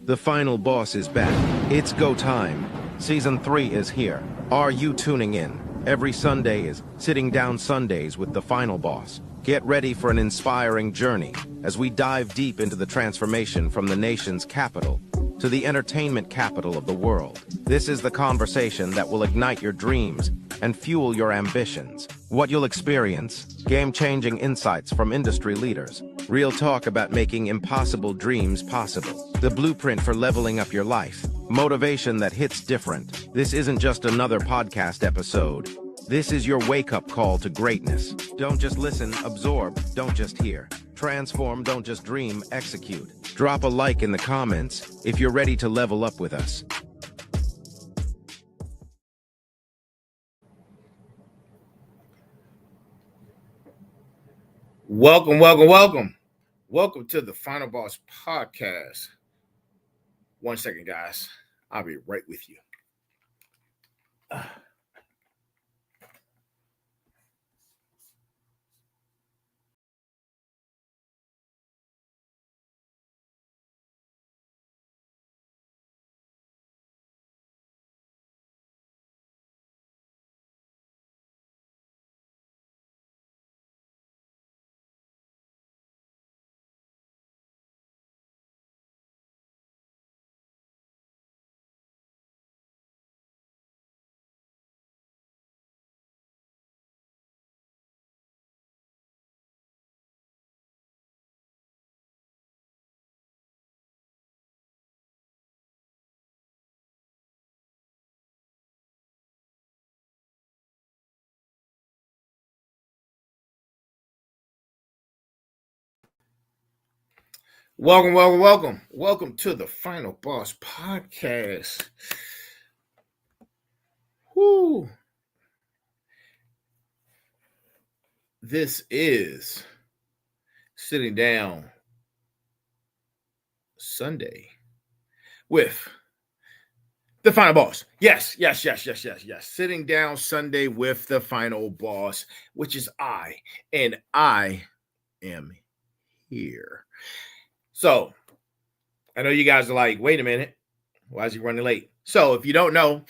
The Final Boss is back. It's go time. Season 3 is here. Are you tuning in? Every Sunday is Sitting Down Sundays with The Final Boss. Get ready for an inspiring journey as we dive deep into the transformation from the nation's capital to the entertainment capital of the world. This is the conversation that will ignite your dreams and fuel your ambitions. What you'll experience: game-changing insights from industry leaders, real talk about making impossible dreams possible, the blueprint for leveling up your life, motivation that hits different. This isn't just another podcast episode. This is your wake-up call to greatness. Don't just listen, absorb, don't just hear. Transform, don't just dream, execute. Drop a like in the comments if you're ready to level up with us. Welcome to the Final Boss podcast. 1 second, guys. I'll be right with you. Welcome to the Final Boss podcast. Whoo. This is Sitting Down Sunday with the Final Boss. Yes. Sitting Down Sunday with the Final Boss, which is I, and I am here. So, I know you guys are like, wait a minute, why is he running late? So, if you don't know,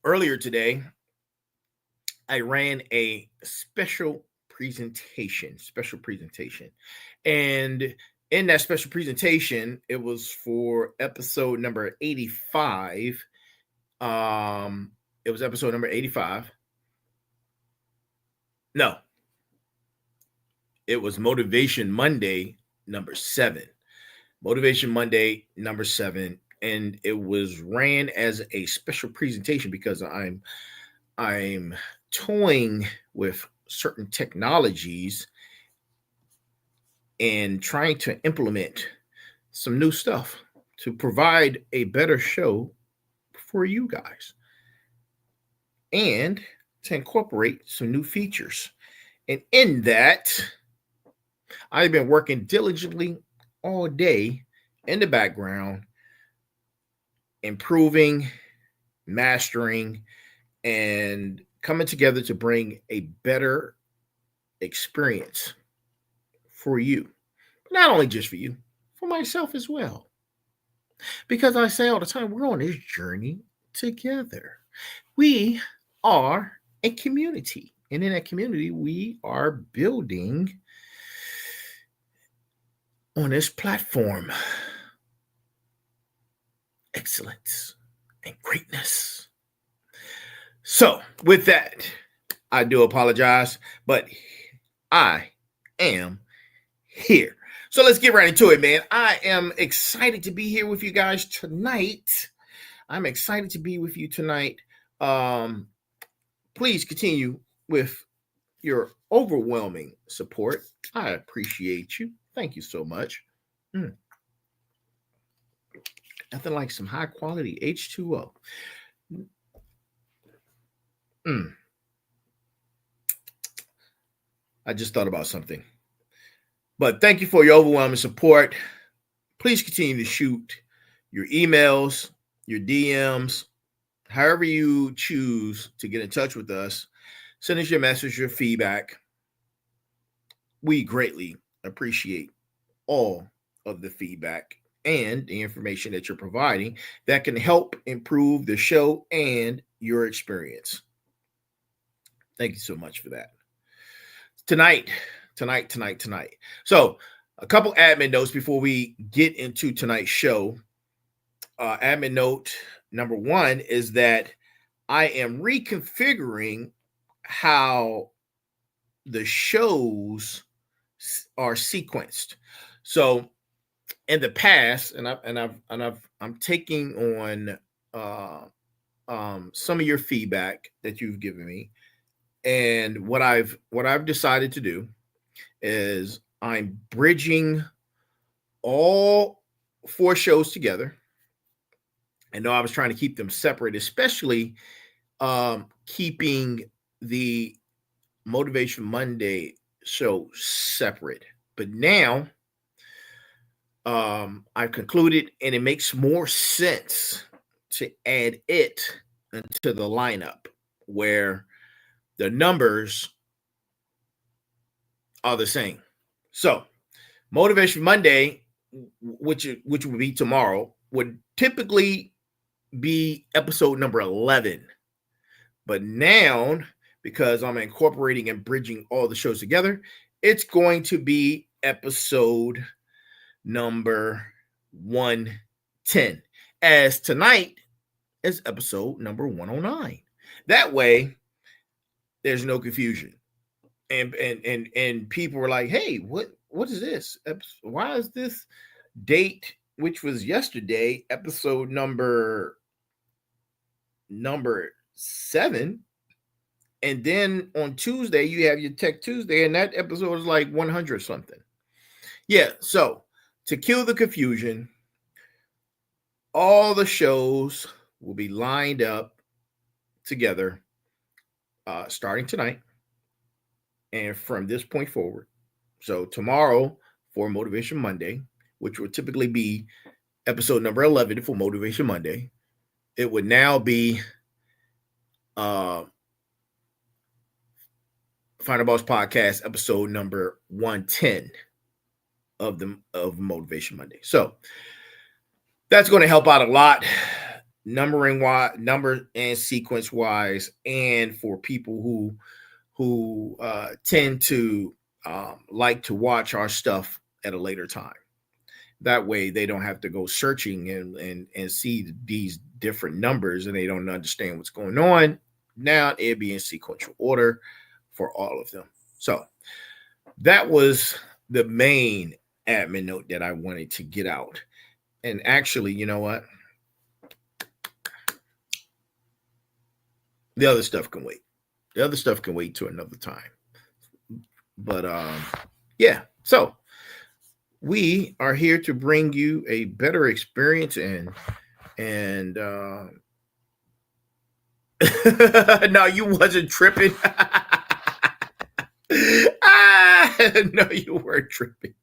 earlier today, I ran a special presentation. And in that special presentation, it was for episode number 85. It was episode number 85. No, it was Motivation Monday number 7. Motivation Monday number 7, and it was ran as a special presentation because I'm toying with certain technologies and trying to implement some new stuff to provide a better show for you guys and to incorporate some new features. And in that, I've been working diligently all day in the background, improving, mastering, and coming together to bring a better experience for you. Not only just for you, for myself as well. Because I say all the time, we're on this journey together. We are a community. And in that community, we are building on this platform excellence and greatness. So with that, I do apologize, but I am here. So let's get right into it, man. I am excited to be here with you guys tonight. Please continue with your overwhelming support. I appreciate you. Thank you so much. Nothing like some high quality H2O. I just thought about something. But thank you for your overwhelming support. Please continue to shoot your emails, your DMs, however you choose to get in touch with us. Send us your message, your feedback. We greatly appreciate all of the feedback and the information that you're providing that can help improve the show and your experience. Thank you so much for that. Tonight. So, a couple admin notes before we get into tonight's show. Admin note number one is that I am reconfiguring how the shows are sequenced. So, in the past, I'm taking on some of your feedback that you've given me, and what I've decided to do is I'm bridging all 4 shows together. I know I was trying to keep them separate, especially keeping the Motivation Monday show separate. But now I've concluded, and it makes more sense to add it into the lineup where the numbers are the same. So Motivation Monday, which would be tomorrow, would typically be episode number 11. But now, because I'm incorporating and bridging all the shows together, it's going to be episode number 110. As tonight is episode number 109. That way, there's no confusion. And people were like, hey, what is this? Why is this date, which was yesterday, episode number 7, and then on Tuesday you have your Tech Tuesday, and that episode is like 100 something. Yeah, so to kill the confusion, all the shows will be lined up together starting tonight and from this point forward. So tomorrow for Motivation Monday, which would typically be episode number 11 for Motivation Monday, it would now be Final Boss Podcast episode number 110 of Motivation Monday. So that's going to help out a lot, number and sequence wise, and for people who tend to like to watch our stuff at a later time. That way they don't have to go searching and see these different numbers and they don't understand what's going on. Now it'd be in sequential order for all of them. So that was the main admin note that I wanted to get out. And actually, you know what? The other stuff can wait. The other stuff can wait to another time. But yeah, so we are here to bring you a better experience and no, you wasn't tripping. No, you weren't tripping.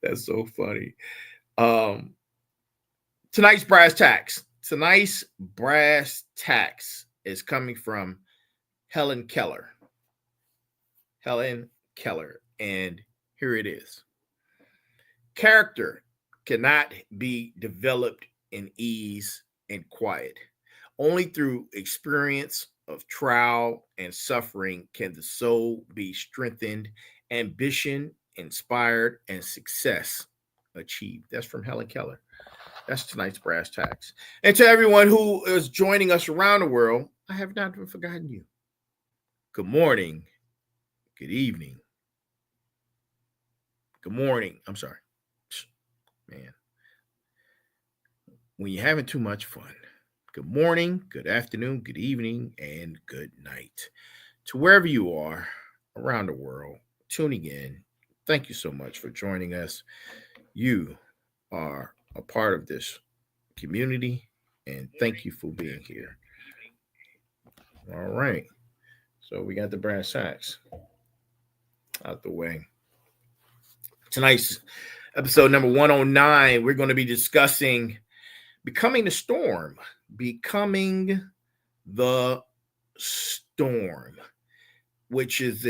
That's so funny. Tonight's brass tacks. Tonight's brass tacks is coming from Helen Keller. Helen Keller. And here it is. Character cannot be developed in ease and quiet. Only through experience of trial and suffering can the soul be strengthened, ambition inspired, and success achieved. That's from Helen Keller. That's tonight's brass tacks. And to everyone who is joining us around the world, I have not forgotten you. Good morning. Good evening. Good morning. I'm sorry. Man. When you're having too much fun. Good morning, good afternoon, good evening, and good night. To wherever you are around the world, tuning in, thank you so much for joining us. You are a part of this community, and thank you for being here. All right. So we got the brass tacks out the way. Tonight's episode number 109, we're going to be discussing Becoming the Storm. Becoming the Storm, which is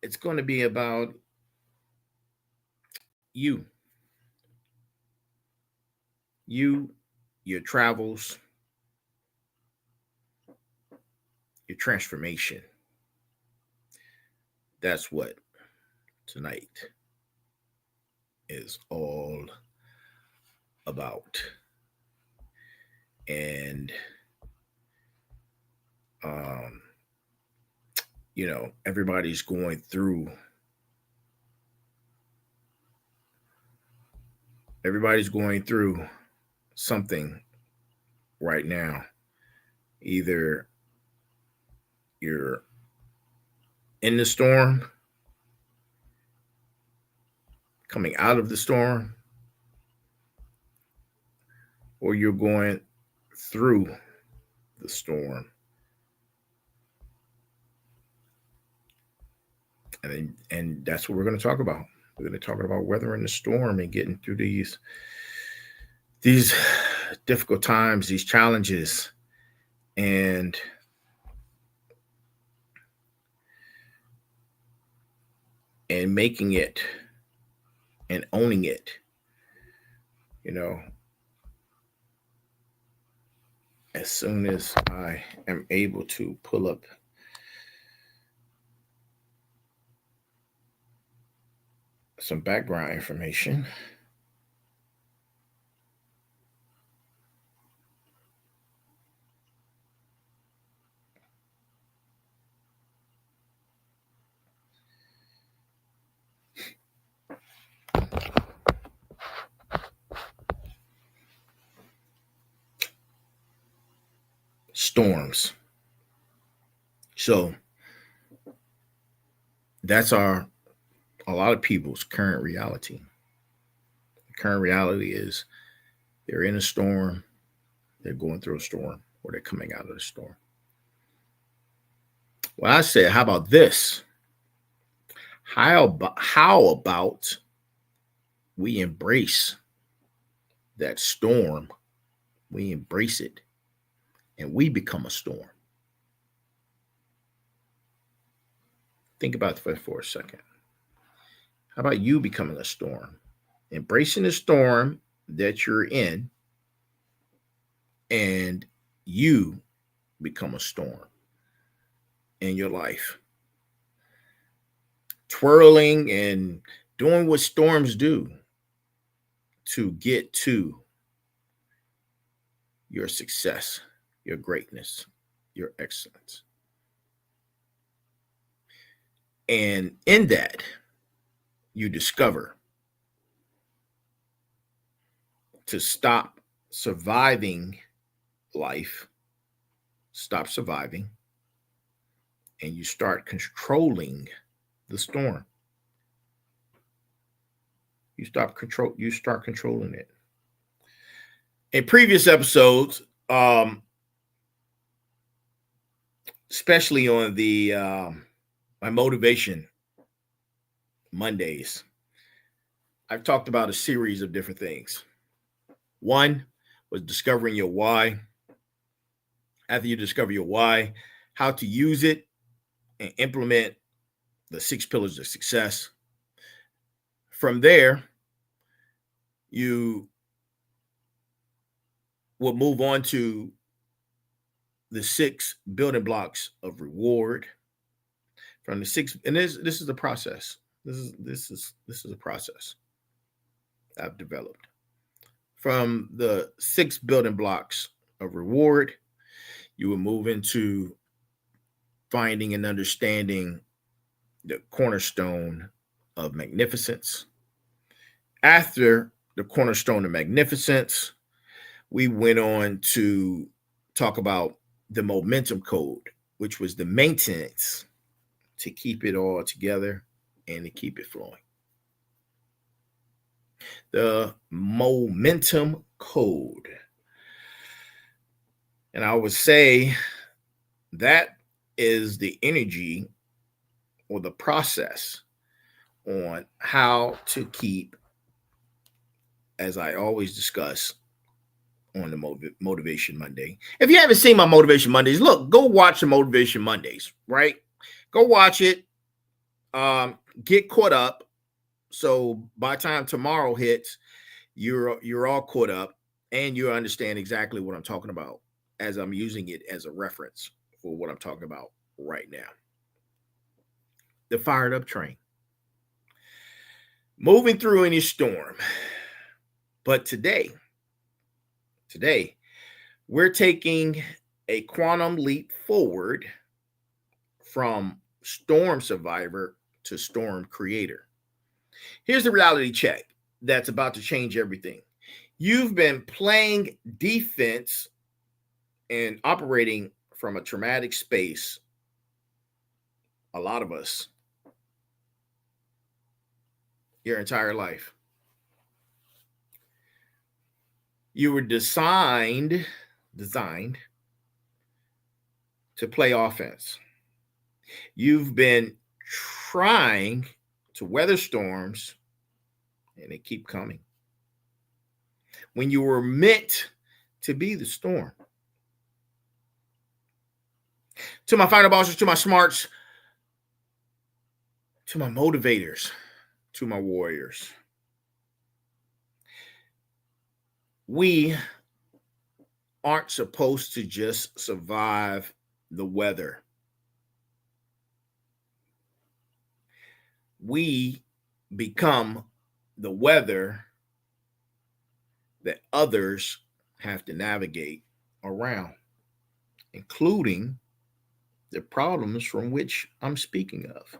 it's going to be about you, your travels, your transformation. That's what tonight is all about. And everybody's going through something right now. Either you're in the storm, coming out of the storm, or you're going through the storm. And that's what we're going to talk about. We're going to talk about weathering the storm and getting through these difficult times, these challenges, and making it and owning it. As soon as I am able to pull up some background information. Storms. So that's a lot of people's current reality. The current reality is they're in a storm, they're going through a storm, or they're coming out of the storm. Well, I said, how about this? How about we embrace that storm? We embrace it, and we become a storm. Think about that for a second. How about you becoming a storm? Embracing the storm that you're in, and you become a storm in your life. Twirling and doing what storms do to get to your success, your greatness, your excellence. And in that, you discover to stop surviving life, stop surviving, and you start controlling the storm. You start controlling it. In previous episodes, especially on the my motivation Mondays, I've talked about a series of different things. One was discovering your why. After you discover your why, how to use it and implement the 6 pillars of success. From there, you will move on to the 6 building blocks of reward. From the 6, and this is the process. This is a process I've developed. From the 6 building blocks of reward, you will move into finding and understanding the cornerstone of magnificence. After the cornerstone of magnificence, we went on to talk about the momentum code, which was the maintenance to keep it all together and to keep it flowing. The momentum code. And I would say that is the energy or the process on how to keep, as I always discuss on the Motivation Monday. If you haven't seen my Motivation Mondays, look, go watch the Motivation Mondays, right? Go watch it. Get caught up. So by the time tomorrow hits, you're all caught up and you understand exactly what I'm talking about as I'm using it as a reference for what I'm talking about right now. The fired up train. Moving through any storm. But today, we're taking a quantum leap forward from storm survivor to storm creator. Here's the reality check that's about to change everything. You've been playing defense and operating from a traumatic space, a lot of us, your entire life. You were designed to play offense. You've been trying to weather storms, and they keep coming. When you were meant to be the storm. To my final bosses, to my smarts, to my motivators, to my warriors. We aren't supposed to just survive the weather. We become the weather that others have to navigate around, including the problems from which I'm speaking of.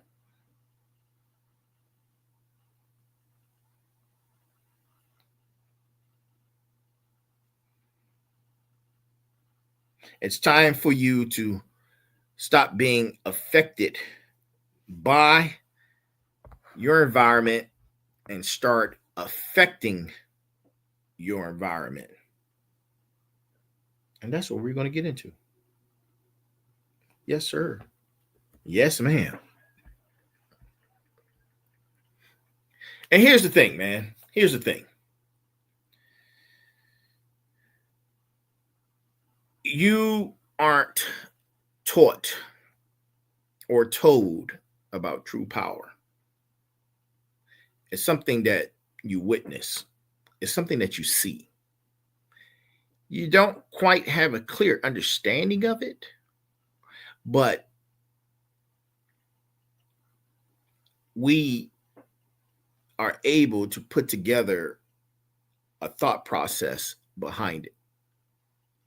It's time for you to stop being affected by your environment and start affecting your environment. And that's what we're going to get into. Yes, sir. Yes, ma'am. And here's the thing, man. Here's the thing. You aren't taught or told about true power. It's something that you witness. It's something that you see. You don't quite have a clear understanding of it, but we are able to put together a thought process behind it.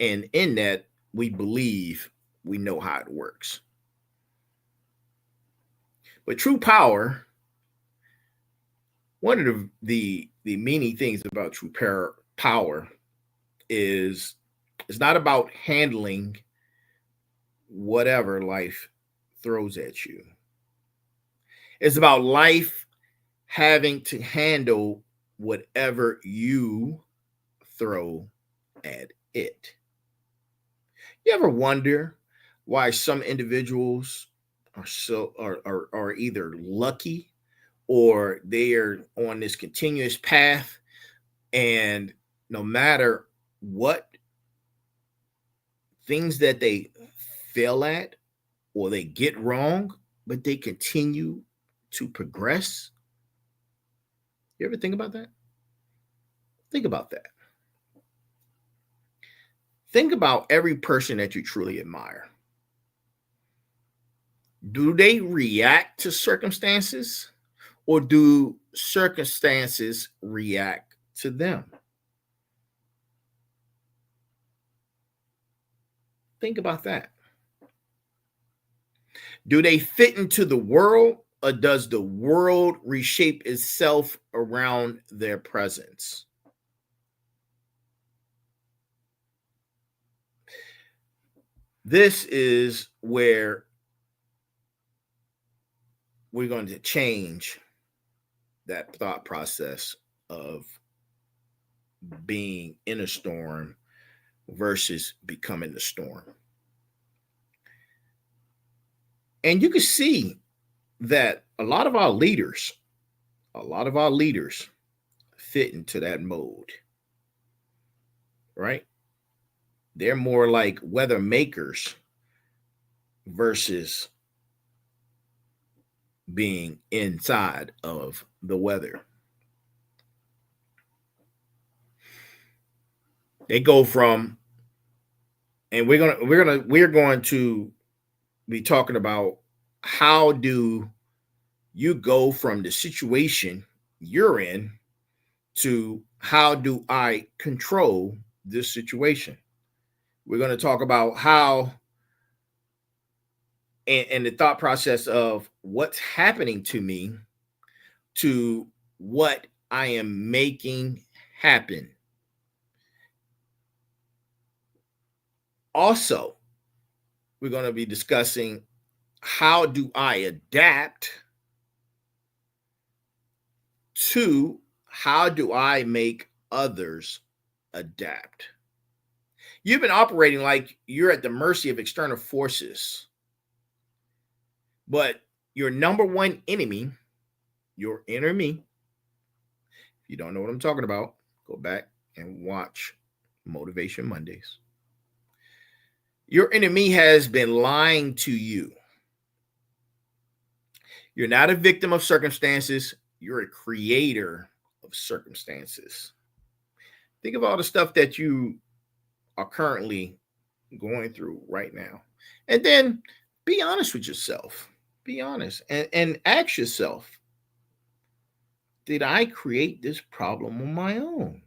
And in that, we believe we know how it works. But true power, one of the meaning things about true power is it's not about handling whatever life throws at you. It's about life having to handle whatever you throw at it. You ever wonder why some individuals are either lucky or they are on this continuous path, and no matter what things that they fail at or they get wrong, but they continue to progress? You ever think about that? Think about that. Think about every person that you truly admire. Do they react to circumstances, or do circumstances react to them? Think about that. Do they fit into the world, or does the world reshape itself around their presence? This is where we're going to change that thought process of being in a storm versus becoming the storm. And you can see that a lot of our leaders fit into that mode, right? They're more like weather makers versus being inside of the weather. They go from, and we're going to be talking about how do you go from the situation you're in to how do I control this situation. We're going to talk about how and the thought process of what's happening to me to what I am making happen. Also, we're going to be discussing how do I adapt to how do I make others adapt. You've been operating like you're at the mercy of external forces, but your number one enemy, your inner me, if you don't know what I'm talking about, go back and watch Motivation Mondays. Your enemy has been lying to you. You're not a victim of circumstances. You're a creator of circumstances. Think of all the stuff that you are currently going through right now. And then be honest with yourself. Be honest and ask yourself, did I create this problem on my own?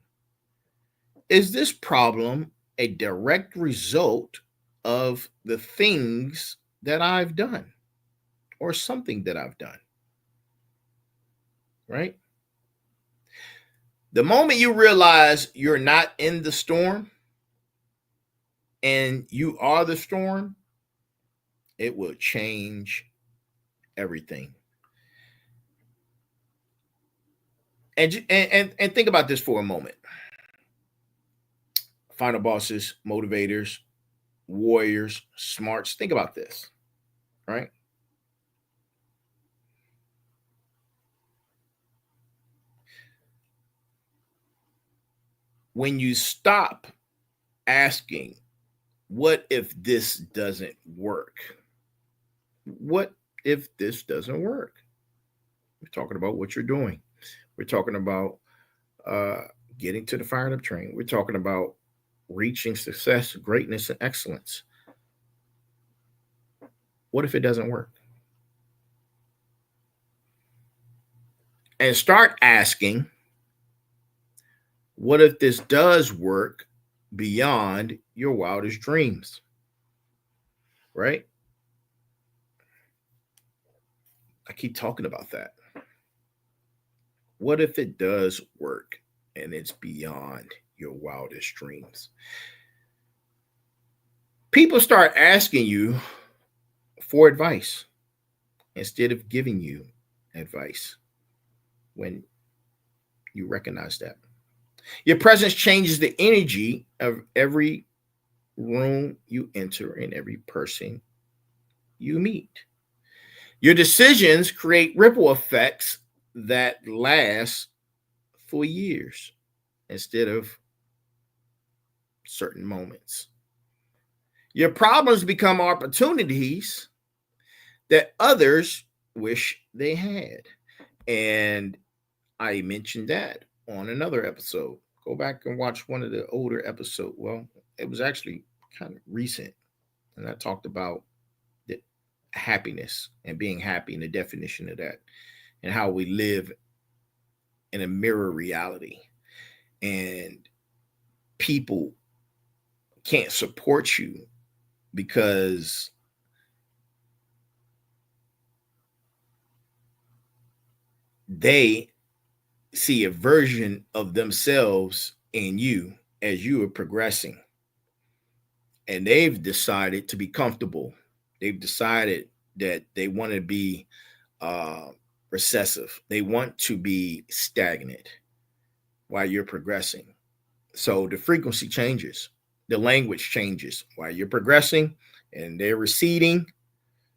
Is this problem a direct result of the things that I've done or something that I've done? Right? The moment you realize you're not in the storm and you are the storm, it will change everything. And think about this for a moment. Final bosses, motivators, warriors, smarts. Think about this, right? When you stop asking, what if this doesn't work? What if this doesn't work? We're talking about what you're doing. We're talking about getting to the fired up train. We're talking about reaching success, greatness, and excellence. What if it doesn't work? And start asking, what if this does work beyond your wildest dreams? Right? I keep talking about that. What if it does work and it's beyond your wildest dreams? People start asking you for advice instead of giving you advice when you recognize that. Your presence changes the energy of every room you enter and every person you meet. Your decisions create ripple effects that last for years instead of certain moments. Your problems become opportunities that others wish they had. And I mentioned that on another episode. Go back and watch one of the older episodes. Well, it was actually kind of recent. And I talked about the happiness and being happy and the definition of that and how we live in a mirror reality. And people can't support you because they see a version of themselves in you as you are progressing. And they've decided to be comfortable. They've decided that they want to be recessive. They want to be stagnant while you're progressing. So the frequency changes. The language changes while you're progressing and they're receding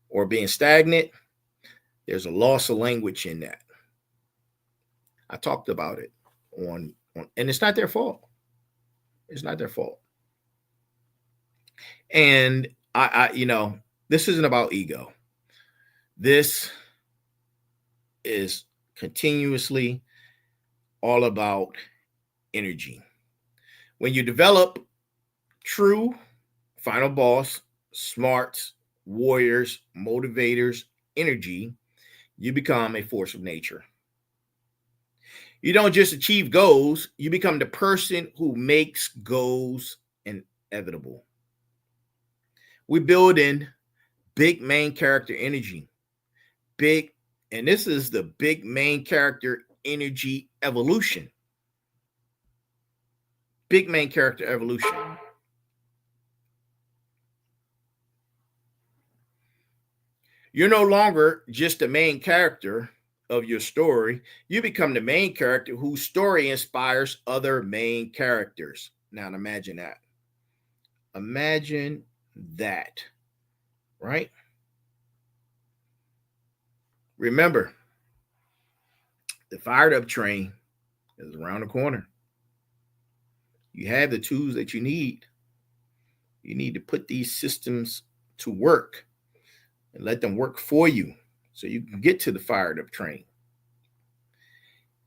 or being stagnant. There's a loss of language in that. I talked about it on and it's not their fault. It's not their fault. And I this isn't about ego. This is continuously all about energy. When you develop true final boss, smarts, warriors, motivators, energy, you become a force of nature. You don't just achieve goals, you become the person who makes goals inevitable. We build in big main character energy. And this is the big main character energy evolution. Big main character evolution. You're no longer just the main character of your story. You become the main character whose story inspires other main characters. Now imagine that. Imagine that, right? Remember, the fired up train is around the corner. You have the tools that you need. You need to put these systems to work and let them work for you so you can get to the fired up train.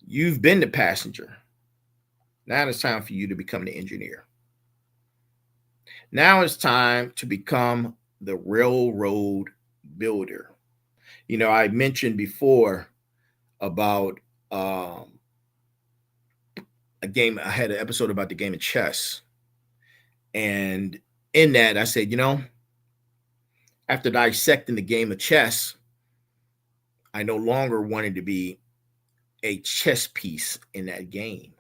You've been the passenger. Now it's time for you to become the engineer. Now it's time to become the railroad builder. You know, I mentioned before about a game. I had an episode about the game of chess. And in that, I said, you know, after dissecting the game of chess, I no longer wanted to be a chess piece in that game.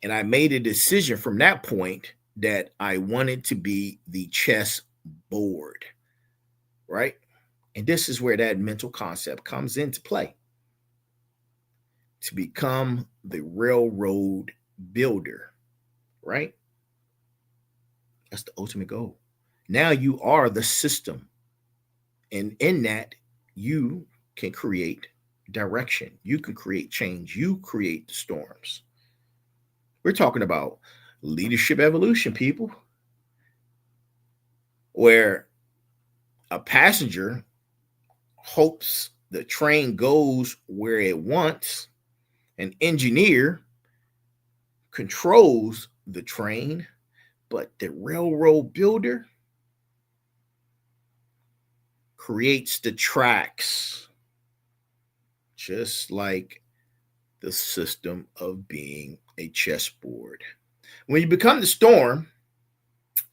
And I made a decision from that point that I wanted to be the chess board, right? And this is where that mental concept comes into play. To become the railroad builder, right? That's the ultimate goal. Now you are the system. And in that, you can create direction. You can create change. You create the storms. We're talking about leadership evolution, people, where a passenger hopes the train goes where it wants. An engineer controls the train, but the railroad builder creates the tracks, just like the system of being a chessboard. When you become the storm,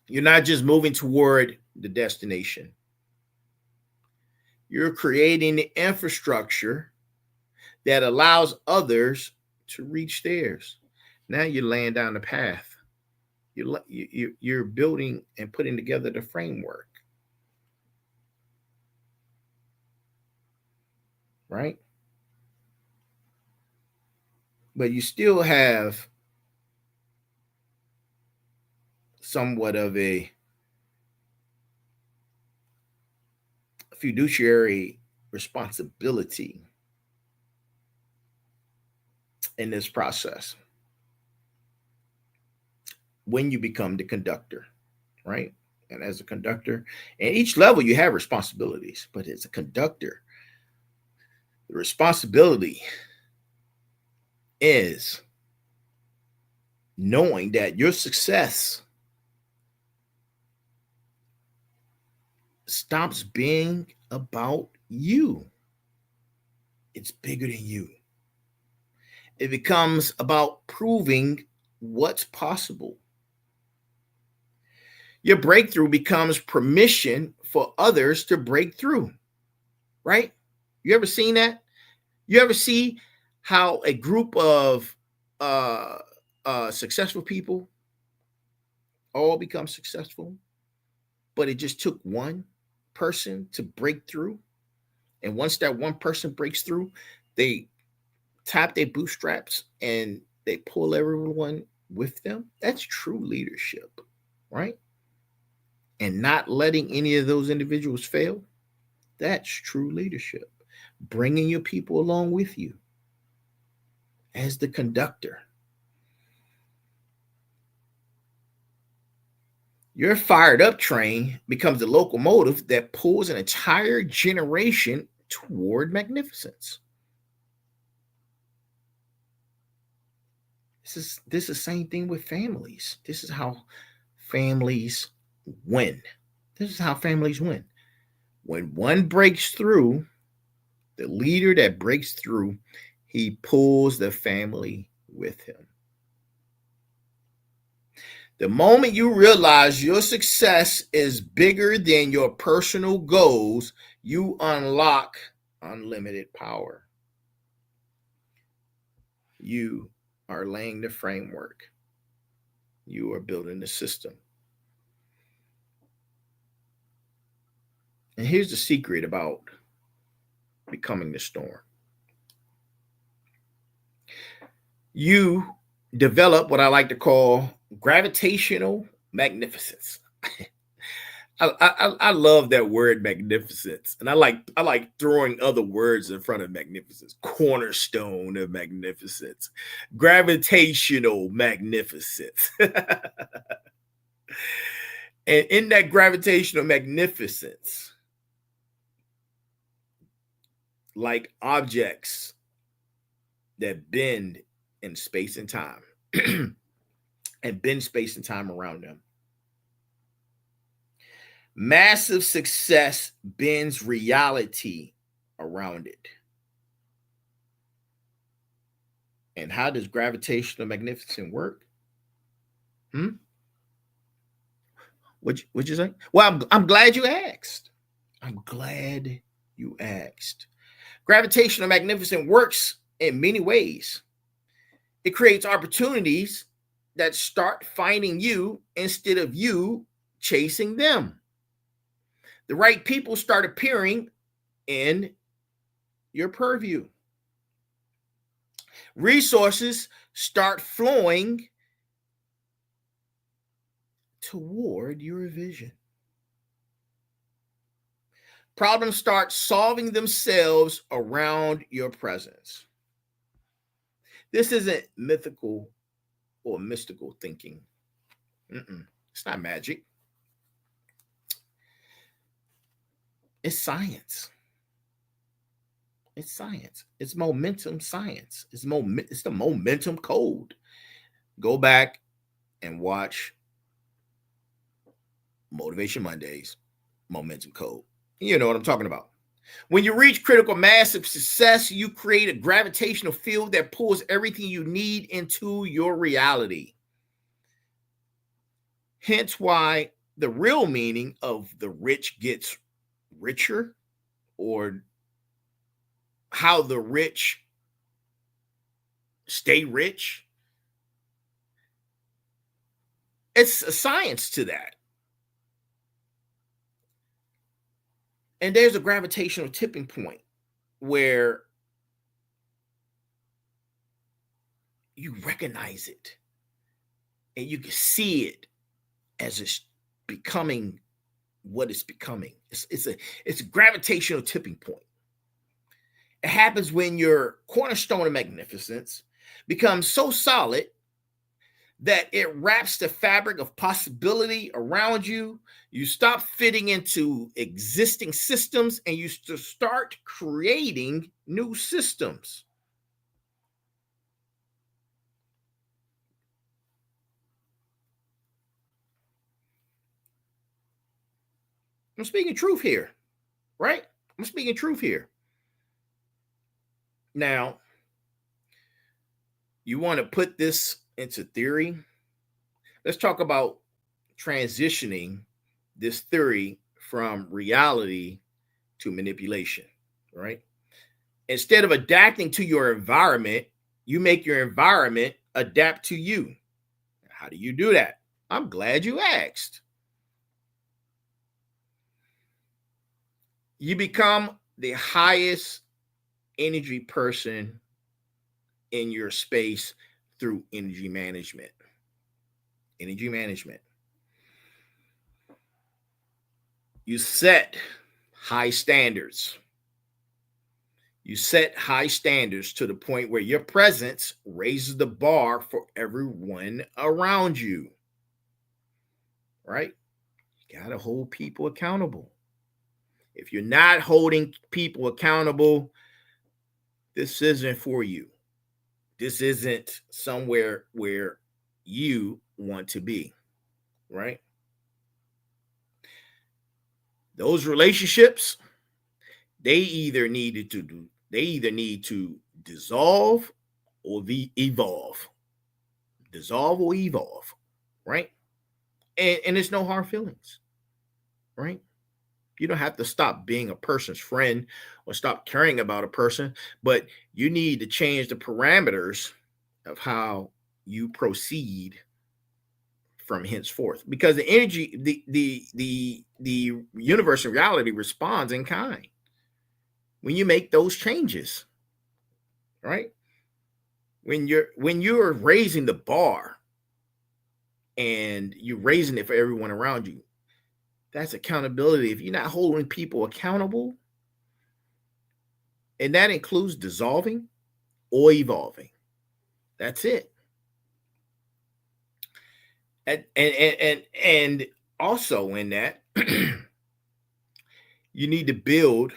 you're not just moving toward the destination. You're creating the infrastructure that allows others to reach theirs. Now you're laying down the path. You're building and putting together the framework. Right? But you still have somewhat of a fiduciary responsibility in this process when you become the conductor, right? And as a conductor, at each level you have responsibilities, but as a conductor, the responsibility is knowing that your success stops being about you. It's bigger than you. It becomes about proving what's possible. Your breakthrough becomes permission for others to break through, right? You ever seen that? You ever see how a group of successful people all become successful, but it just took one person to break through? And once that one person breaks through, they tap their bootstraps and they pull everyone with them. That's true leadership, right? And not letting any of those individuals fail. That's true leadership. Bringing your people along with you as the conductor. Your fired up train becomes the locomotive that pulls an entire generation toward magnificence. This is the same thing with families. This is how families win. This is how families win. When one breaks through, the leader that breaks through, he pulls the family with him. The moment you realize your success is bigger than your personal goals, you unlock unlimited power. You are laying the framework. You are building the system. And here's the secret about becoming the storm. You develop what I like to call gravitational magnificence. I love that word magnificence, and I like throwing other words in front of magnificence. Cornerstone of magnificence, gravitational magnificence. And in that gravitational magnificence, like objects that bend in space and time and bend space and time around them. Massive success bends reality around it. And how does gravitational magnificence work? What'd you say? Well, I'm glad you asked. I'm glad you asked. Gravitational magnificence works in many ways. It creates opportunities that start finding you instead of you chasing them. The right people start appearing in your purview. Resources start flowing toward your vision. Problems start solving themselves around your presence. This isn't mythical or mystical thinking. It's not magic. It's science. It's science. It's momentum science. It's the momentum code. Go back and watch Motivation Mondays, momentum code. You know what I'm talking about. When you reach critical mass of success, you create a gravitational field that pulls everything you need into your reality. Hence why the real meaning of the rich gets richer, or how the rich stay rich. It's a science to that. And there's a gravitational tipping point where you recognize it and you can see it as it's becoming what it's becoming. It's a gravitational tipping point. It happens when your cornerstone of magnificence becomes so solid that it wraps the fabric of possibility around you. You stop fitting into existing systems and you start creating new systems. I'm speaking truth here, right? I'm speaking truth here. Now, you want to put this into theory? Let's talk about transitioning this theory from reality to manipulation, right? Instead of adapting to your environment, you make your environment adapt to you. How do you do that? I'm glad you asked. You become the highest energy person in your space through energy management. Energy management. You set high standards. You set high standards to the point where your presence raises the bar for everyone around you. Right? You got to hold people accountable. If you're not holding people accountable, this isn't for you. This isn't somewhere where you want to be, right? Those relationships, they either need to dissolve or evolve. Dissolve or evolve, right? And it's no hard feelings, right? You don't have to stop being a person's friend or stop caring about a person, but you need to change the parameters of how you proceed from henceforth, because the energy, the universe and reality responds in kind when you make those changes, right? When you're raising the bar and you're raising it for everyone around you, that's accountability. If you're not holding people accountable, and that includes dissolving or evolving, that's it. And also in that, you need to build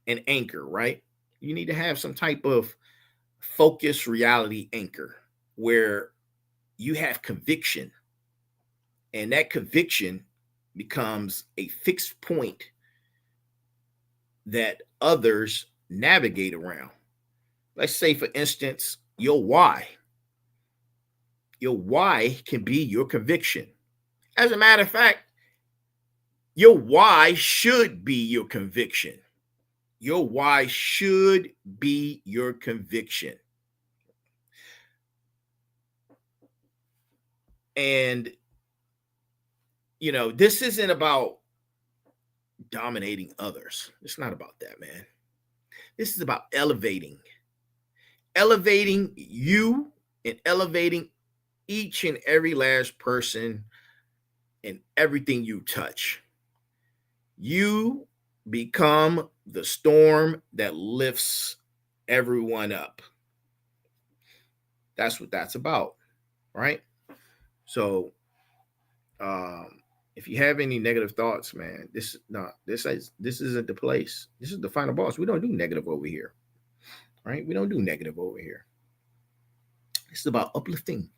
an anchor, right? You need to have some type of focused reality anchor where you have conviction, and that conviction becomes a fixed point that others navigate around. Let's say, for instance, your why. Your why can be your conviction. As a matter of fact, your why should be your conviction. Your why should be your conviction. And, this isn't about dominating others. It's not about that, man. This is about elevating you and elevating each and every last person and everything you touch. You become the storm that lifts everyone up. That's what that's about, right? So, if you have any negative thoughts, man, this isn't the place. This is the final boss. We don't do negative over here, right? We don't do negative over here. This is about uplifting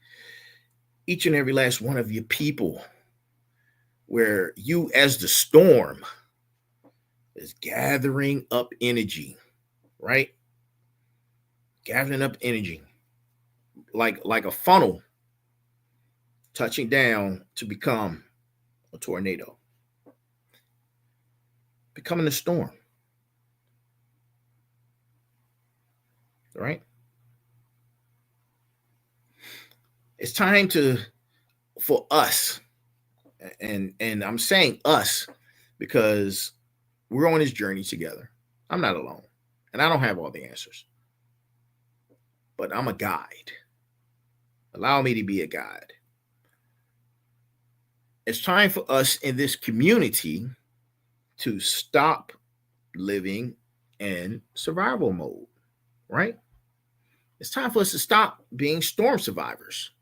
each and every last one of your people, where you, as the storm, is gathering up energy, right? Gathering up energy like a funnel touching down to become a tornado, becoming a storm, right? It's time for us, and I'm saying us because we're on this journey together. I'm not alone, and I don't have all the answers, but I'm a guide. Allow me to be a guide. It's time for us in this community to stop living in survival mode, right? It's time for us to stop being storm survivors.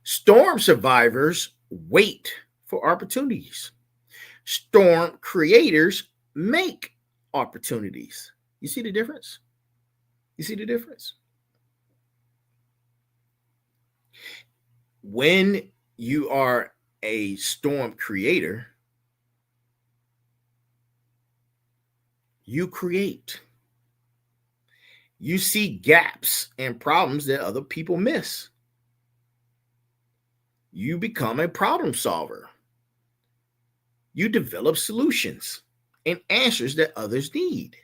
Storm survivors wait for opportunities. Storm creators make opportunities. You see the difference? You see the difference? When you are a storm creator, you create. You see gaps and problems that other people miss. You become a problem solver. You develop solutions and answers that others need.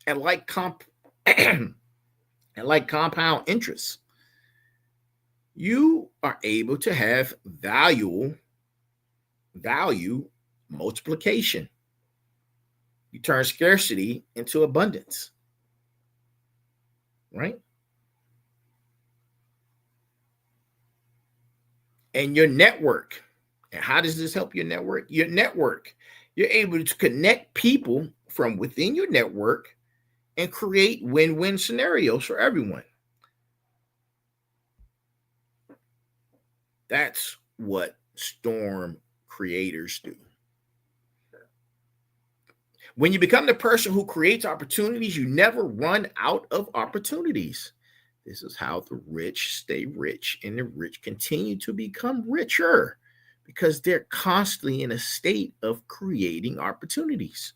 And like and like compound interest, you are able to have value multiplication. You turn scarcity into abundance, right? And your network. And how does this help your network? Your network, you're able to connect people from within your network and create win-win scenarios for everyone. That's what storm creators do. When you become the person who creates opportunities, you never run out of opportunities. This is how the rich stay rich and the rich continue to become richer, because they're constantly in a state of creating opportunities.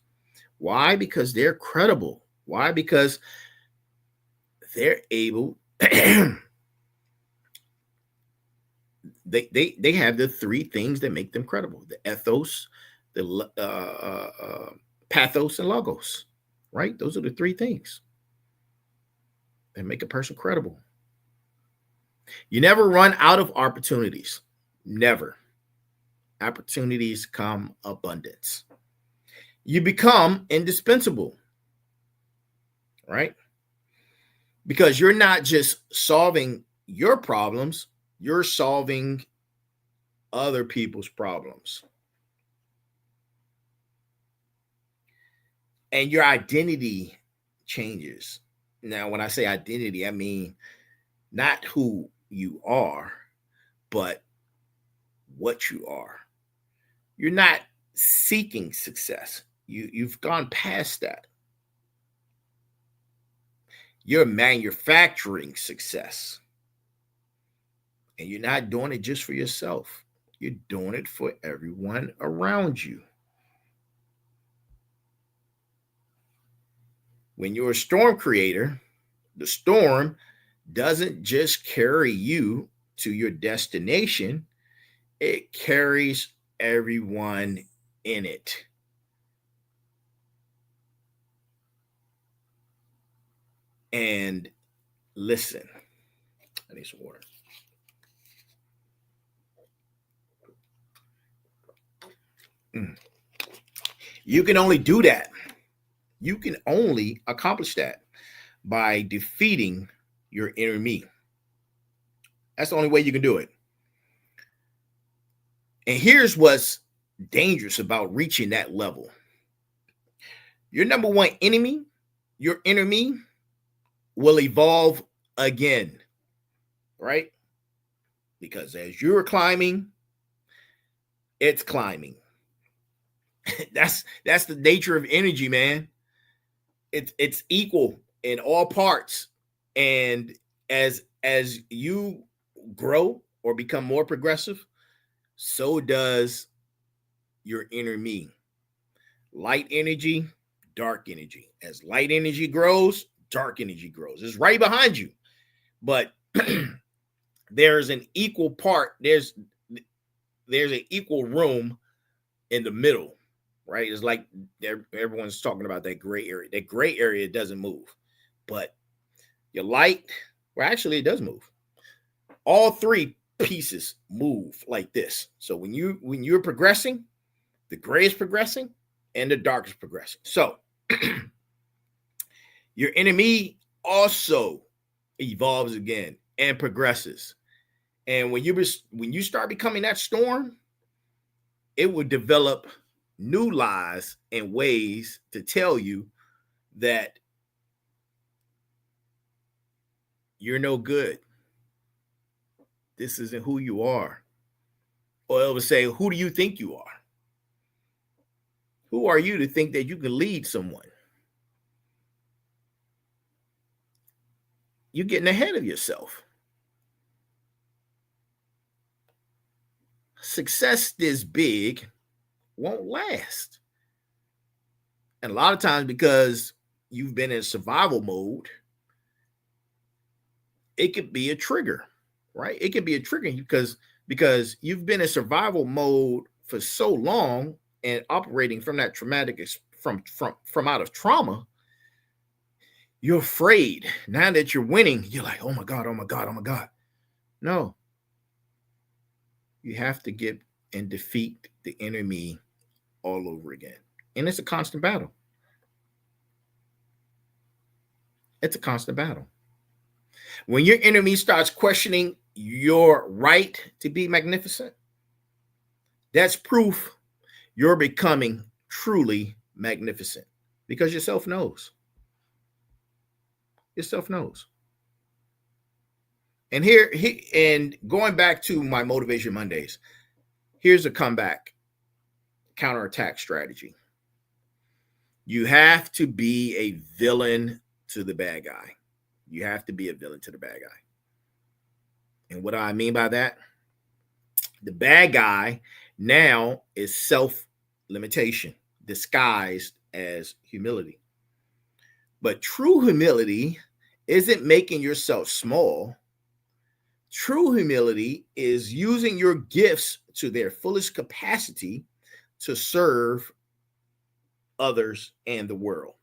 Why? Because they're credible. Why? Because they're able, they have the three things that make them credible: the ethos, the pathos, and logos, right? Those are the three things that make a person credible. You never run out of opportunities. Never. Opportunities come abundance. You become indispensable, right? Because you're not just solving your problems, you're solving other people's problems. And your identity changes. Now, when I say identity, I mean not who you are, but what you are. You're not seeking success. You've gone past that. You're manufacturing success. And you're not doing it just for yourself. You're doing it for everyone around you. When you're a storm creator, the storm doesn't just carry you to your destination, it carries everyone in it. And listen, I need some water. You can only do that. You can only accomplish that by defeating your inner me. That's the only way you can do it. And here's what's dangerous about reaching that level. Your number one enemy, your inner me, will evolve again, right? Because as you're climbing, it's climbing. That's the nature of energy, man. It's equal in all parts. And as you grow or become more progressive, so does your inner me. Light energy, dark energy. As light energy grows, dark energy grows. It's right behind you. But there's an equal part. There's an equal room in the middle, right? It's like everyone's talking about that gray area. That gray area doesn't move. But your light, well, actually, it does move. All three pieces move like this. So when you're progressing, the gray is progressing and the dark is progressing. So your enemy also evolves again and progresses. And when you start becoming that storm, it will develop new lies and ways to tell you that you're no good. This isn't who you are. Or it will say, who do you think you are? Who are you to think that you can lead someone? You're getting ahead of yourself. Success this big won't last. And a lot of times, because you've been in survival mode, it could be a trigger, right? It could be a trigger because you've been in survival mode for so long and operating from that traumatic from out of trauma. You're afraid. Now that you're winning, you're like, oh my God, oh my God, oh my God. No. You have to get and defeat the enemy all over again. And it's a constant battle. It's a constant battle. When your enemy starts questioning your right to be magnificent, that's proof you're becoming truly magnificent, because yourself knows. Yourself knows. And and going back to my Motivation Mondays, here's a counterattack strategy. You have to be a villain to the bad guy. You have to be a villain to the bad guy. And what do I mean by that? The bad guy now is self-limitation disguised as humility. But true humility isn't making yourself small. True humility is using your gifts to their fullest capacity to serve others and the world.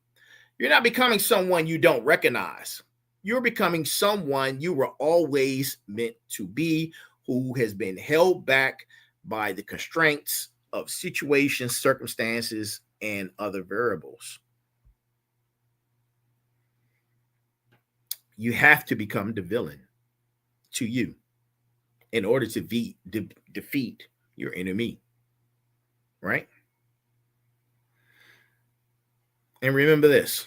You're not becoming someone you don't recognize. You're becoming someone you were always meant to be, who has been held back by the constraints of situations, circumstances, and other variables. You have to become the villain to you in order to defeat your enemy, right? And remember this.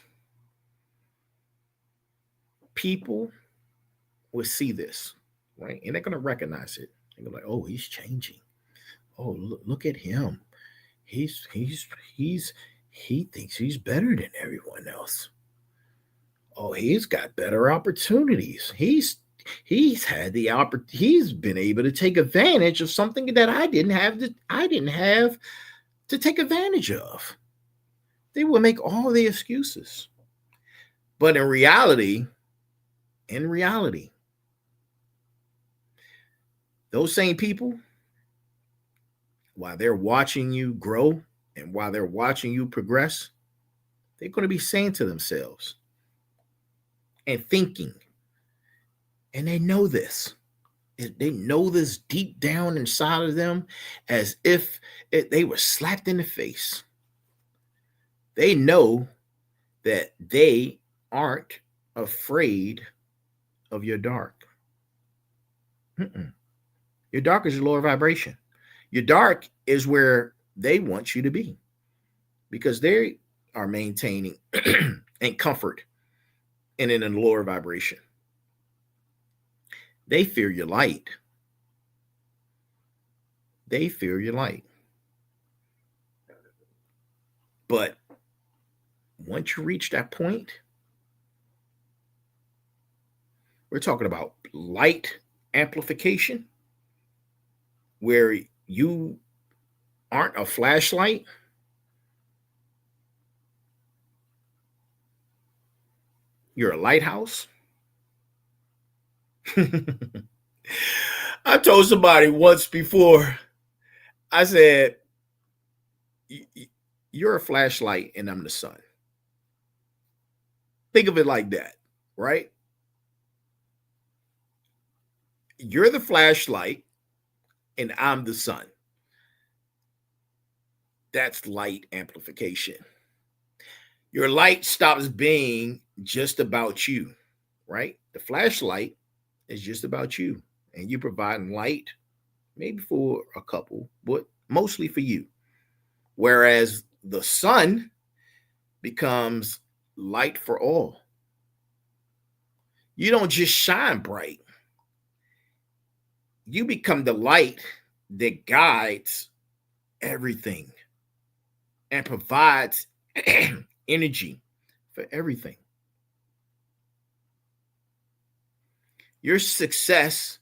People will see this, right? And they're going to recognize it. They're like, oh, he's changing. Oh, look at him. He thinks he's better than everyone else. Oh, he's got better opportunities. He's been able to take advantage of something that I didn't have to take advantage of. They will make all the excuses. But in reality, those same people, while they're watching you grow and while they're watching you progress, they're going to be saying to themselves and thinking, and they know this. They know this deep down inside of them as if they were slapped in the face. They know that they aren't afraid of your dark. Your dark is your lower vibration. Your dark is where they want you to be because they are maintaining and comfort and in a lower vibration. They fear your light. They fear your light. But once you reach that point, we're talking about light amplification, where you aren't a flashlight. You're a lighthouse. I told somebody once before, I said, you're a flashlight and I'm the sun. Think of it like that, right? You're the flashlight and I'm the sun. That's light amplification. Your light stops being just about you, right? The flashlight is just about you, and you provide light maybe for a couple, but mostly for you. Whereas the sun becomes light for all. You don't just shine bright. You become the light that guides everything and provides energy for everything. Your success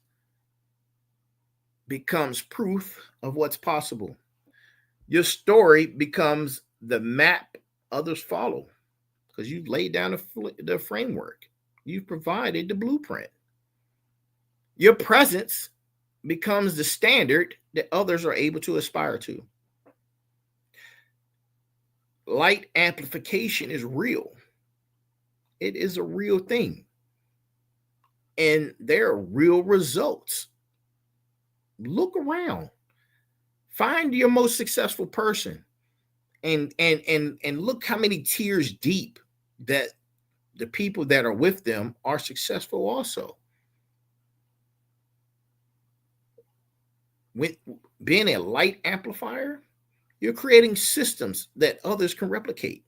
becomes proof of what's possible. Your story becomes the map others follow because you've laid down the framework. You've provided the blueprint. Your presence becomes the standard that others are able to aspire to. Light amplification is real. It is a real thing. And there are real results. Look around. Find your most successful person and look how many tiers deep that the people that are with them are successful also. With being a light amplifier, you're creating systems that others can replicate.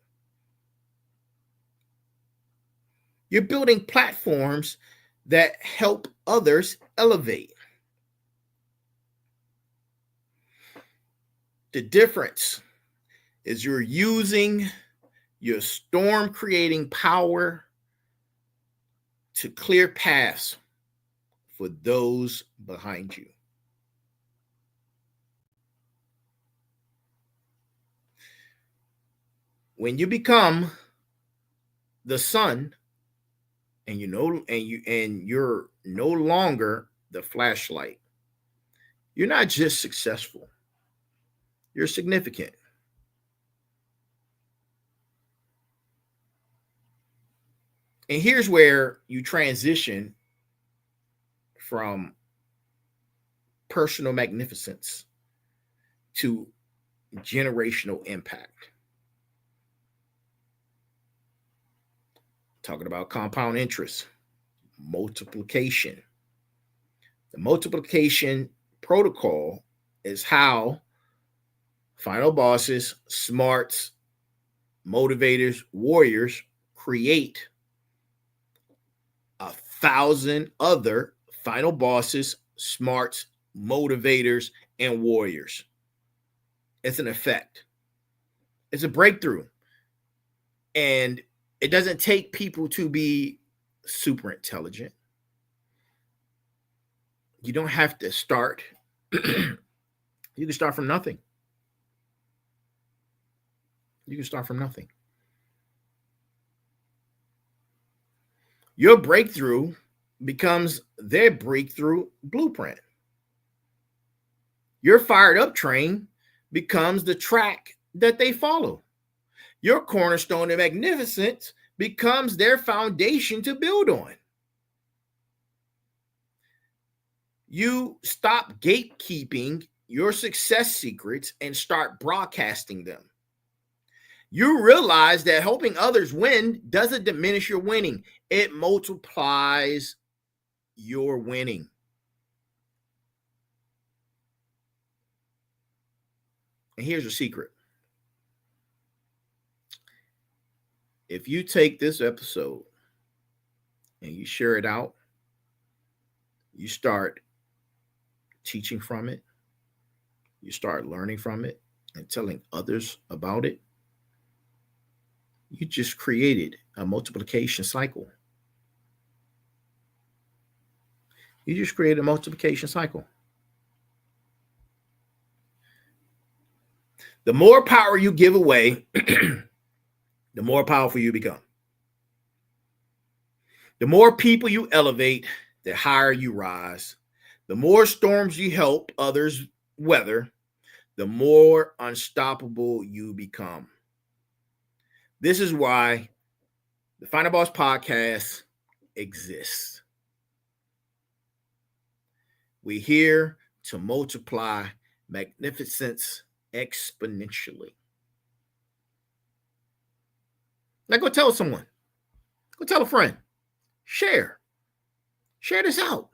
You're building platforms that help others elevate. The difference is you're using your storm creating power to clear paths for those behind you. When you become the sun and you're no longer the flashlight, you're not just successful, you're significant. And here's where you transition from personal magnificence to generational impact. Talking about compound interest, multiplication. The multiplication protocol is how final bosses, smarts, motivators, warriors create 1,000 other final bosses, smarts, motivators, and warriors. It's an effect. It's a breakthrough. And it doesn't take people to be super intelligent. You don't have to start. You can start from nothing. You can start from nothing. Your breakthrough becomes their breakthrough blueprint. Your fired up train becomes the track that they follow. Your cornerstone of magnificence becomes their foundation to build on. You stop gatekeeping your success secrets and start broadcasting them. You realize that helping others win doesn't diminish your winning. It multiplies your winning. And here's a secret. If you take this episode and you share it out, you start teaching from it, you start learning from it and telling others about it, you just created a multiplication cycle. You just created a multiplication cycle. The more power you give away, the more powerful you become. The more people you elevate, the higher you rise. The more storms you help others weather, the more unstoppable you become. This is why the Final Boss podcast exists. We're here to multiply magnificence exponentially. Now go tell someone. Go tell a friend. Share this out.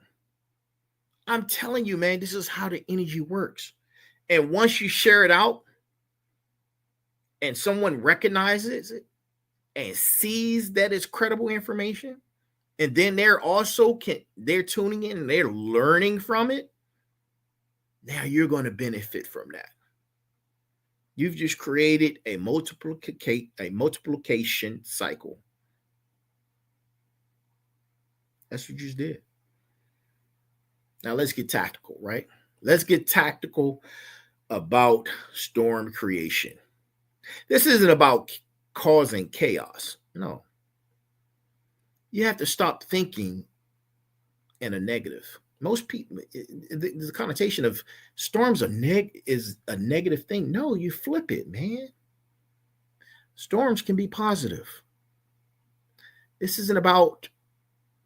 I'm telling you, man, this is how the energy works. And once you share it out and someone recognizes it and sees that it's credible information, and then they're tuning in and they're learning from it, now you're going to benefit from that. You've just created a multiplication cycle. That's what you just did. Now let's get tactical, right? Let's get tactical about storm creation. This isn't about causing chaos. No. You have to stop thinking in a negative. Most people, the connotation of storms is a negative thing. No, you flip it, man. Storms can be positive. This isn't about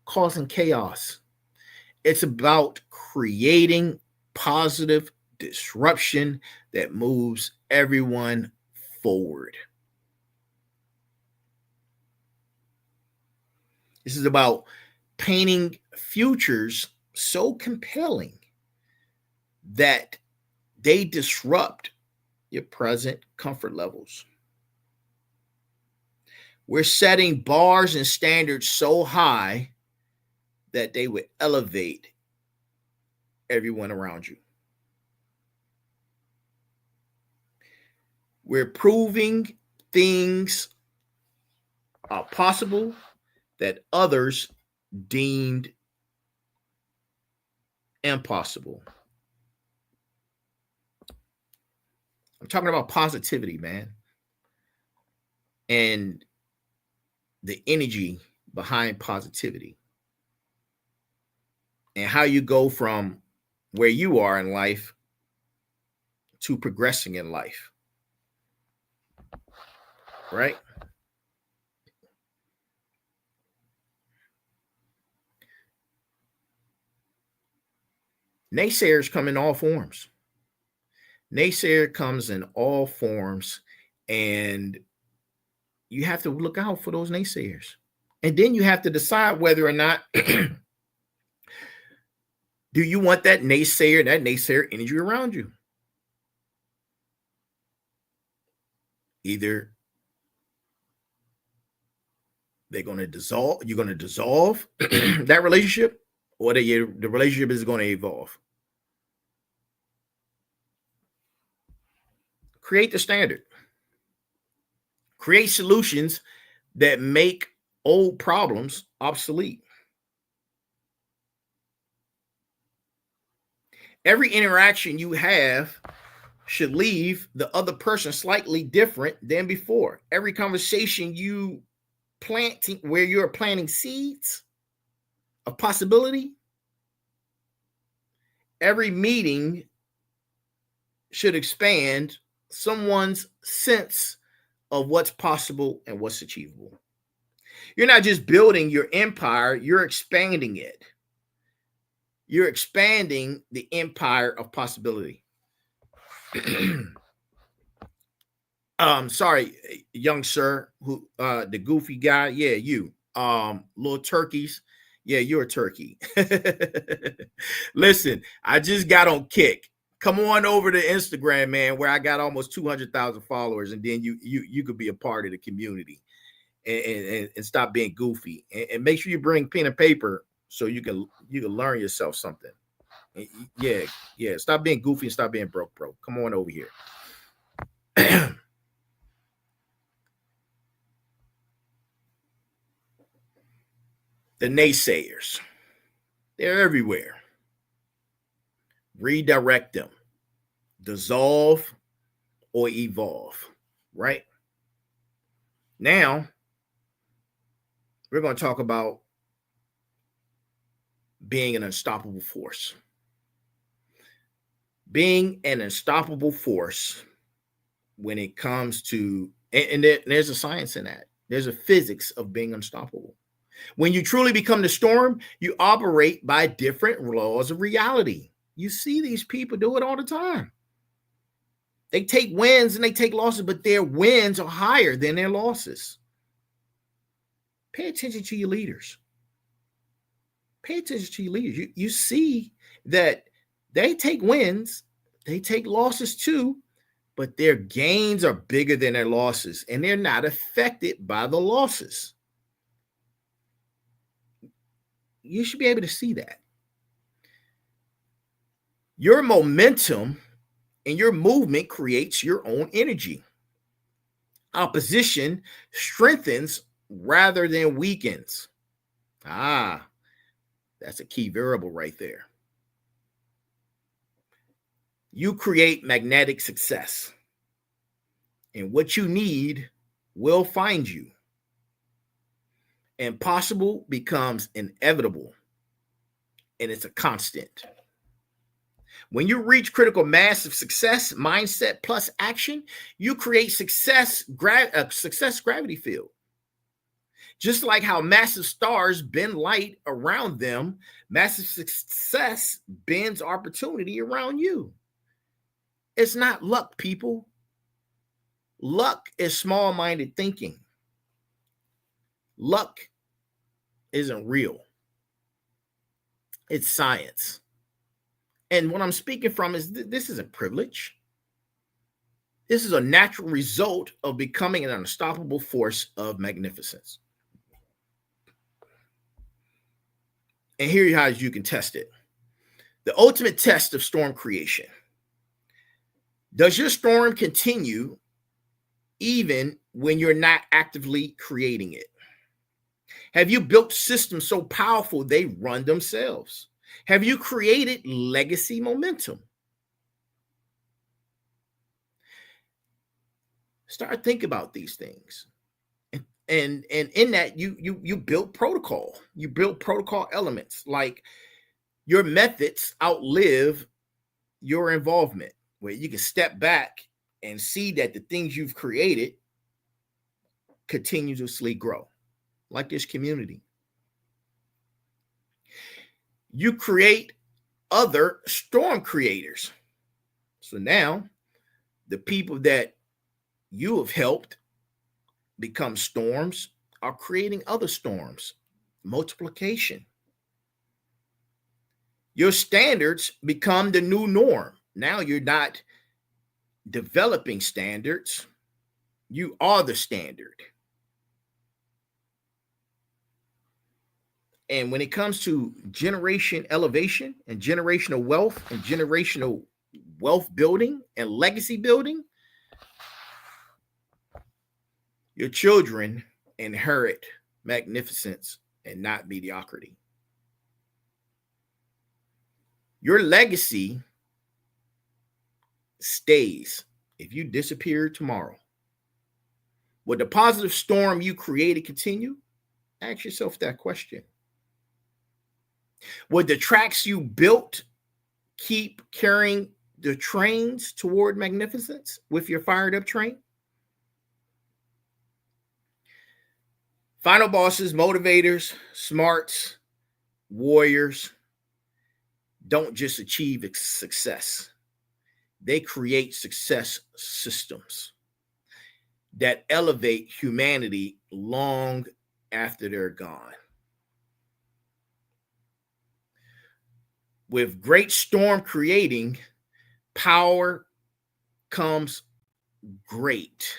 causing chaos. It's about creating positive disruption that moves everyone forward. This is about painting futures so compelling that they disrupt your present comfort levels. We're setting bars and standards so high that they would elevate everyone around you. We're proving things possible that others deemed impossible. I'm talking about positivity, man, and the energy behind positivity, and how you go from where you are in life to progressing in life, right? Naysayers come in all forms. Naysayer comes in all forms, and you have to look out for those naysayers. And then you have to decide whether or not do you want that naysayer energy around you. Either they're going to dissolve, you're going to dissolve that relationship, or the relationship is going to evolve. Create the standard. Create solutions that make old problems obsolete. Every interaction you have should leave the other person slightly different than before. Every conversation you plant where you're planting seeds of possibility, every meeting should expand someone's sense of what's possible and what's achievable. You're not just building your empire, you're expanding it. You're expanding the empire of possibility. Sorry, young sir, who the goofy guy. Yeah, you. Little turkeys. Yeah, you're a turkey. Listen, I just got on Kick. Come on over to Instagram, man, where I got almost 200,000 followers, and then you could be a part of the community and stop being goofy, and make sure you bring pen and paper so you can learn yourself something. Yeah. Stop being goofy and stop being broke. Come on over here. The naysayers, they're everywhere. Redirect them, dissolve or evolve, right? Now, we're going to talk about being an unstoppable force. Being an unstoppable force when it comes to, and there's a science in that. There's a physics of being unstoppable. When you truly become the storm, you operate by different laws of reality. You see these people do it all the time. They take wins and they take losses, but their wins are higher than their losses. Pay attention to your leaders. Pay attention to your leaders. You see that they take wins, they take losses too, but their gains are bigger than their losses, and they're not affected by the losses. You should be able to see that. Your momentum and your movement creates your own energy. Opposition strengthens rather than weakens. That's a key variable right there. You create magnetic success, and what you need will find you. Impossible becomes inevitable, and it's a constant. When you reach critical mass of success, mindset plus action, you create success gravity field. Just like how massive stars bend light around them, massive success bends opportunity around you. It's not luck, people. Luck is small-minded thinking. Luck isn't real. It's science. And what I'm speaking from is this isn't privilege. This is a natural result of becoming an unstoppable force of magnificence. And here's how you can test it. The ultimate test of storm creation. Does your storm continue even when you're not actively creating it? Have you built systems so powerful they run themselves? Have you created legacy momentum? Start thinking about these things. And in that you build protocol. You build protocol elements, like your methods outlive your involvement, where you can step back and see that the things you've created continuously grow, like this community. You create other storm creators. So now the people that you have helped become storms are creating other storms. Multiplication. Your standards become the new norm. Now you're not developing standards, you are the standard. And when it comes to generation elevation and generational wealth and generational wealth building and legacy building, your children inherit magnificence and not mediocrity. Your legacy stays. If you disappear tomorrow, will the positive storm you created continue? Ask yourself that question. Would the tracks you built keep carrying the trains toward magnificence with your fired up train? Final bosses, motivators, smarts, warriors don't just achieve success. They create success systems that elevate humanity long after they're gone. With great storm creating power comes great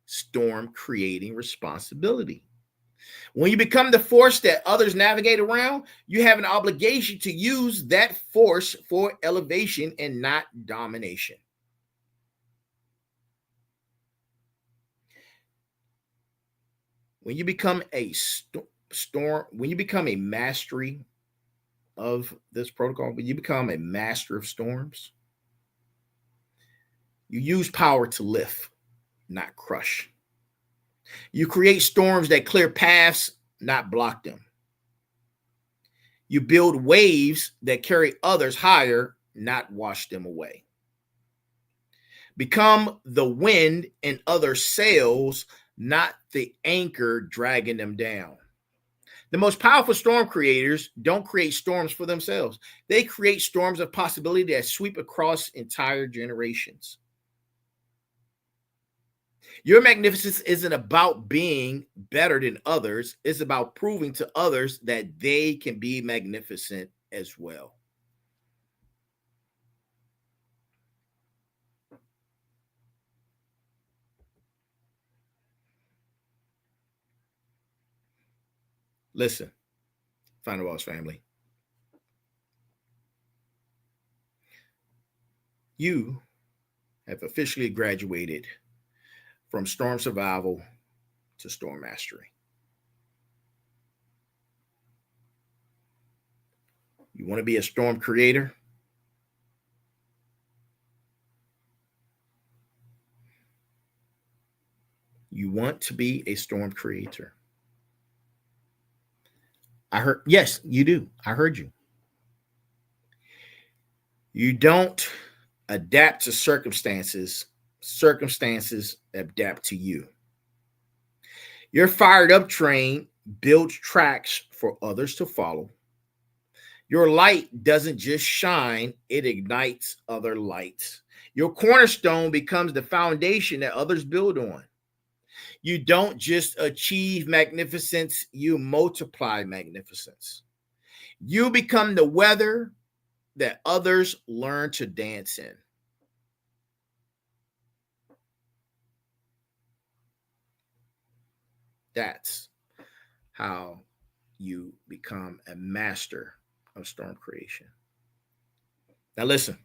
storm creating responsibility. When you become the force that others navigate around, you have an obligation to use that force for elevation and not domination. When you become a storm, when you become a mastery of this protocol, when you become a master of storms, you use power to lift, not crush. You create storms that clear paths, not block them. You build waves that carry others higher, not wash them away. Become the wind in other sails, not the anchor dragging them down. The most powerful storm creators don't create storms for themselves. They create storms of possibility that sweep across entire generations. Your magnificence isn't about being better than others. It's about proving to others that they can be magnificent as well. Listen, Final Boss family. You have officially graduated from storm survival to storm mastery. You want to be a storm creator? You want to be a storm creator? I heard, yes, you do. I heard you. You don't adapt to circumstances. Circumstances adapt to you. Your fired up train builds tracks for others to follow. Your light doesn't just shine, it ignites other lights. Your cornerstone becomes the foundation that others build on. You don't just achieve magnificence, you multiply magnificence. You become the weather that others learn to dance in. That's how you become a master of storm creation. Now listen,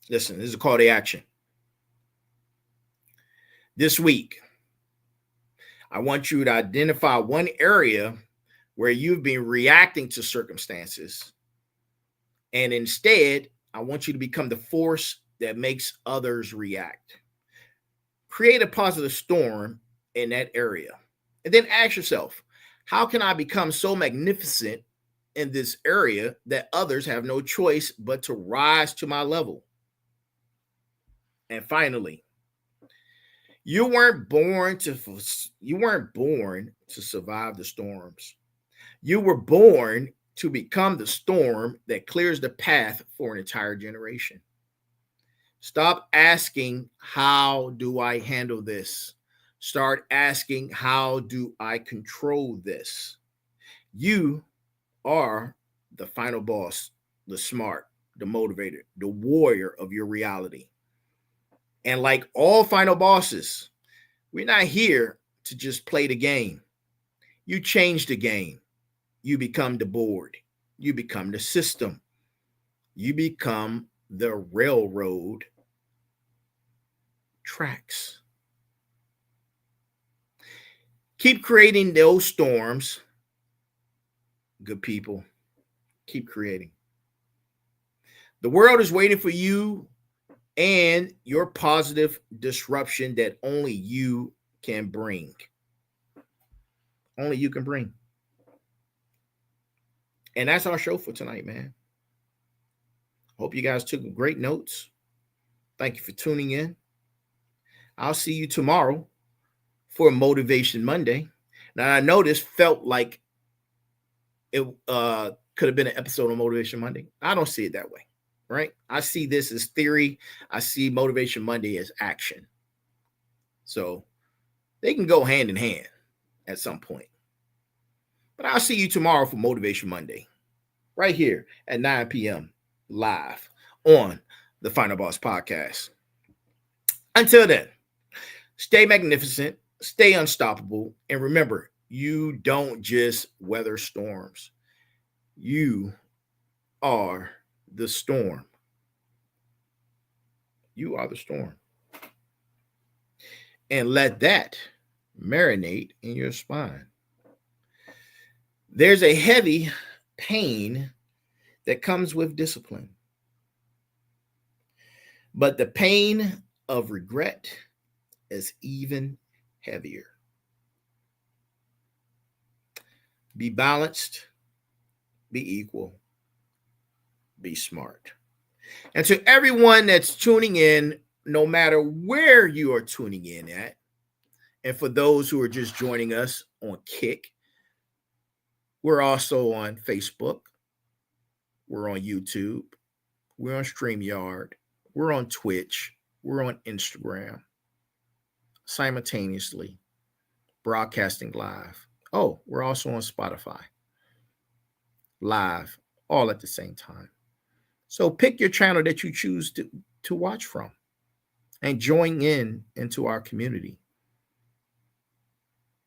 this is a call to action. This week, I want you to identify one area where you've been reacting to circumstances. And instead, I want you to become the force that makes others react. Create a positive storm in that area. And then ask yourself, how can I become so magnificent in this area that others have no choice but to rise to my level? And finally, you weren't born to survive the storms. You were born to become the storm that clears the path for an entire generation. Stop asking, how do I handle this? Start asking, how do I control this? You are the final boss, the smart, the motivator, the warrior of your reality. And like all final bosses, we're not here to just play the game. You change the game. You become the board. You become the system. You become the railroad tracks. Keep creating those storms, good people. Keep creating. The world is waiting for you and your positive disruption that only you can bring. Only you can bring. And that's our show for tonight, man. Hope you guys took great notes. Thank you for tuning in. I'll see you tomorrow for Motivation Monday. Now, I know this felt like it could have been an episode of Motivation Monday. I don't see it that way, right? I see this as theory. I see Motivation Monday as action. So they can go hand in hand at some point. But I'll see you tomorrow for Motivation Monday, right here at 9 p.m. live on the Final Boss Podcast. Until then, stay magnificent, stay unstoppable, and remember, you don't just weather storms. You are the storm. You are the storm. And let that marinate in your spine. There's a heavy pain that comes with discipline. But the pain of regret is even heavier. Be balanced, be equal, be smart. And to everyone that's tuning in, no matter where you are tuning in at, and for those who are just joining us on Kick, we're also on Facebook, we're on YouTube, we're on StreamYard, we're on Twitch, we're on Instagram, simultaneously broadcasting live. Oh, we're also on Spotify, live, all at the same time. So pick your channel that you choose to watch from and join into our community.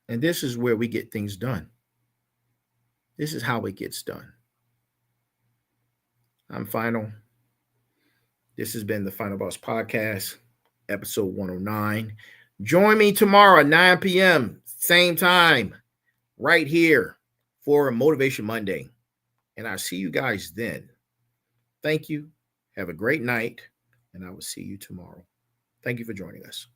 And this is where we get things done. This is how it gets done. I'm Final. This has been the Final Boss Podcast, episode 109. Join me tomorrow at 9 p.m., same time, right here for Motivation Monday. And I'll see you guys then. Thank you. Have a great night, and I will see you tomorrow. Thank you for joining us.